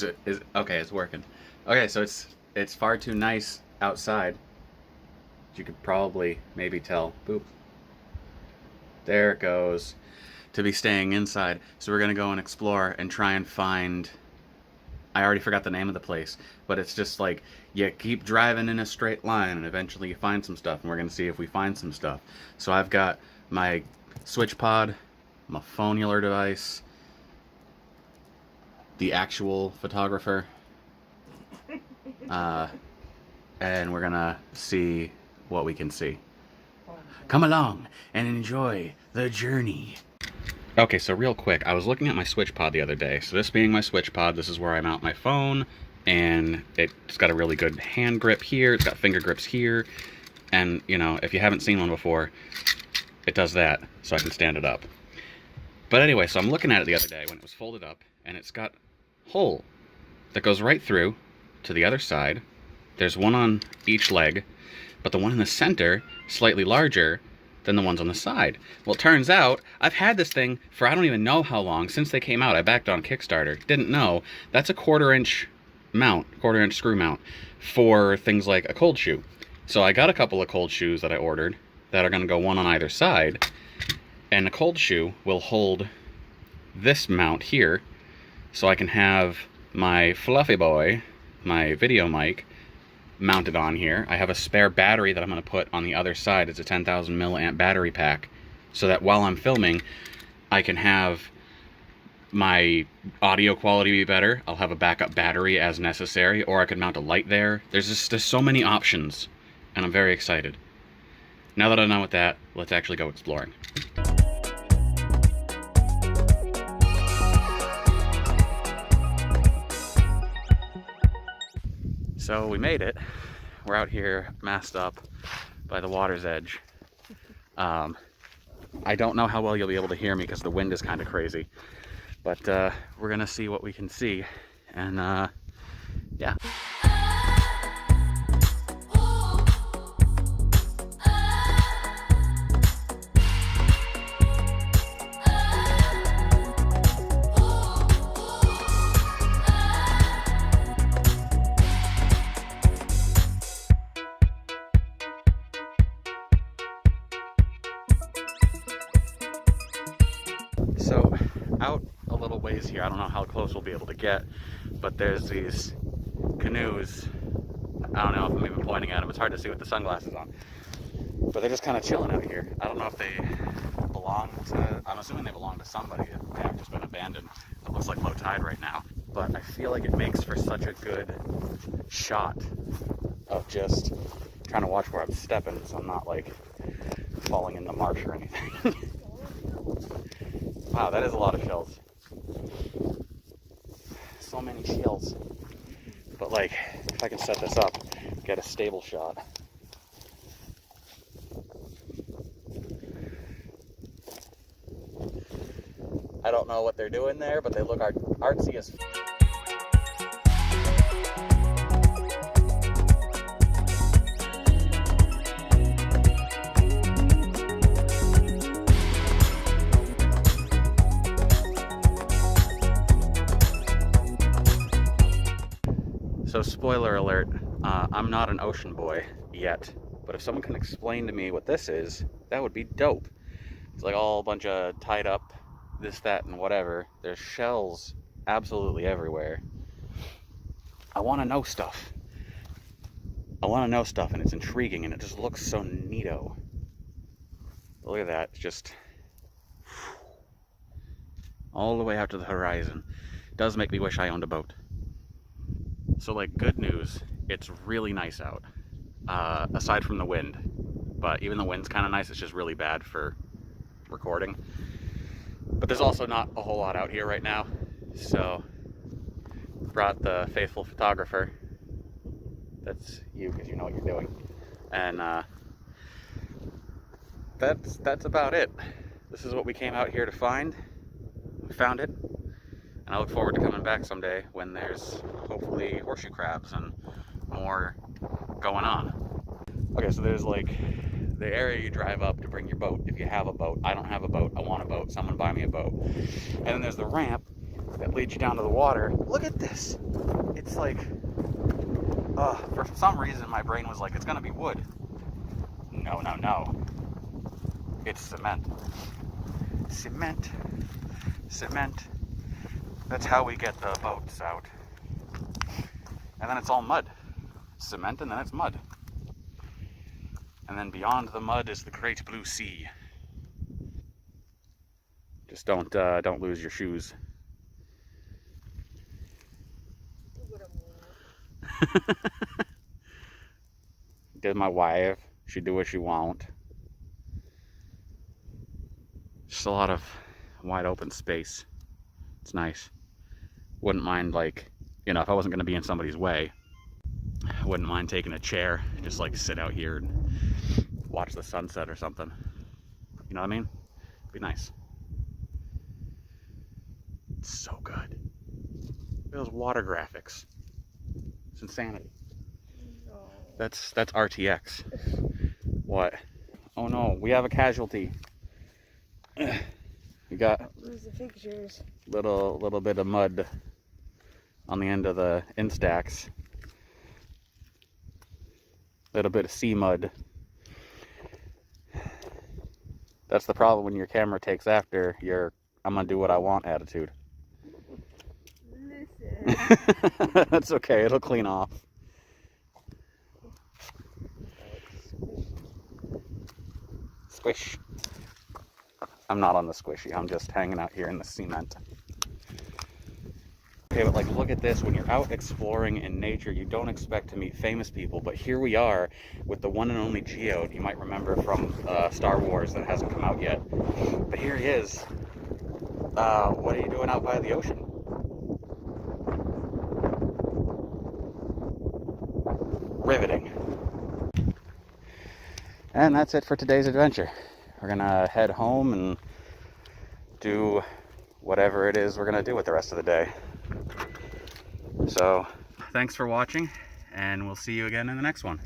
Is okay, it's working. Okay, so it's far too nice outside. You could probably maybe tell. Boop. There it goes. To be staying inside. So we're gonna go and explore and try and find, I already forgot the name of the place, but it's just like you keep driving in a straight line and eventually you find some stuff, and we're gonna see if we find some stuff. So I've got my switch pod, my phonular device, the actual photographer, and we're gonna see what we can see. Come along and enjoy the journey. Okay, so real quick, I was looking at my switch pod the other day. So this being my switch pod, this is where I mount my phone, and it's got a really good hand grip here, it's got finger grips here, and you know, if you haven't seen one before, it does that, so I can stand it up. But anyway, so I'm looking at it the other day when it was folded up, and it's got a hole that goes right through to the other side. There's one on each leg, but the one in the center, slightly larger than the ones on the side. Well, it turns out I've had this thing for I don't even know how long, since they came out. I backed on Kickstarter, didn't know. That's a 1/4-inch mount, 1/4-inch screw mount for things like a cold shoe. So I got a couple of cold shoes that I ordered that are gonna go one on either side, and the cold shoe will hold this mount here, so I can have my fluffy boy, my video mic, mounted on here. I have a spare battery that I'm going to put on the other side. It's a 10,000 milliamp battery pack, so that while I'm filming, I can have my audio quality be better. I'll have a backup battery as necessary, or I could mount a light there. There's so many options, and I'm very excited. Now that I'm done with that, let's actually go exploring. So we made it. We're out here masked up by the water's edge. I don't know how well you'll be able to hear me because the wind is kind of crazy, but we're gonna see what we can see, and yeah. So out a little ways here, I don't know how close we'll be able to get, but there's these canoes. I don't know if I'm even pointing at them. It's hard to see with the sunglasses on, but they're just kind of chilling out here. I don't know if they belong to, I'm assuming they belong to somebody. They have just been abandoned. It looks like low tide right now, but I feel like it makes for such a good shot of just trying to watch where I'm stepping so I'm not like falling in the marsh or anything. Wow, that is a lot of shells. So many shells. But like, if I can set this up, get a stable shot. I don't know what they're doing there, but they look artsy as So spoiler alert, I'm not an ocean boy yet, but if someone can explain to me what this is, that would be dope. It's like all a bunch of tied up this, that, and whatever. There's shells absolutely everywhere. I want to know stuff. I want to know stuff, and it's intriguing, and it just looks so neato. Look at that, just all the way out to the horizon. It does make me wish I owned a boat. So like, good news, it's really nice out, aside from the wind. But even the wind's kind of nice, it's just really bad for recording. But there's also not a whole lot out here right now, so brought the faithful photographer. That's you, because you know what you're doing. And that's about it. This is what we came out here to find. We found it. And I look forward to coming back someday when there's hopefully horseshoe crabs and more going on. Okay, so there's like the area you drive up to bring your boat if you have a boat. I don't have a boat. I want a boat. Someone buy me a boat. And then there's the ramp that leads you down to the water. Look at this. It's like, for some reason my brain was like, it's gonna be wood. No, no, no. It's cement. Cement. Cement. That's how we get the boats out. And then it's all mud. Cement, and then it's mud. And then beyond the mud is the great blue sea. Just don't lose your shoes. Did my wife. She do what she want. Just a lot of wide open space. It's nice. Wouldn't mind, like, you know, if I wasn't going to be in somebody's way, I wouldn't mind taking a chair, just like sit out here and watch the sunset or something. You know what I mean? It'd be nice. It's so good. Look at those water graphics. It's insanity. No. That's RTX. What? Oh no, we have a casualty. We got lose the pictures. Little bit of mud on the end of the instax. Little bit of sea mud. That's the problem when your camera takes after your I'm gonna do what I want attitude. Listen. That's okay, it'll clean off. Squish. I'm not on the squishy, I'm just hanging out here in the cement. Okay, but like, look at this. When you're out exploring in nature, you don't expect to meet famous people, but here we are with the one and only Geode. You might remember from Star Wars that hasn't come out yet. But here he is. What are you doing out by the ocean? Riveting. And that's it for today's adventure. We're gonna head home and do whatever it is we're gonna do with the rest of the day. So, thanks for watching, and we'll see you again in the next one.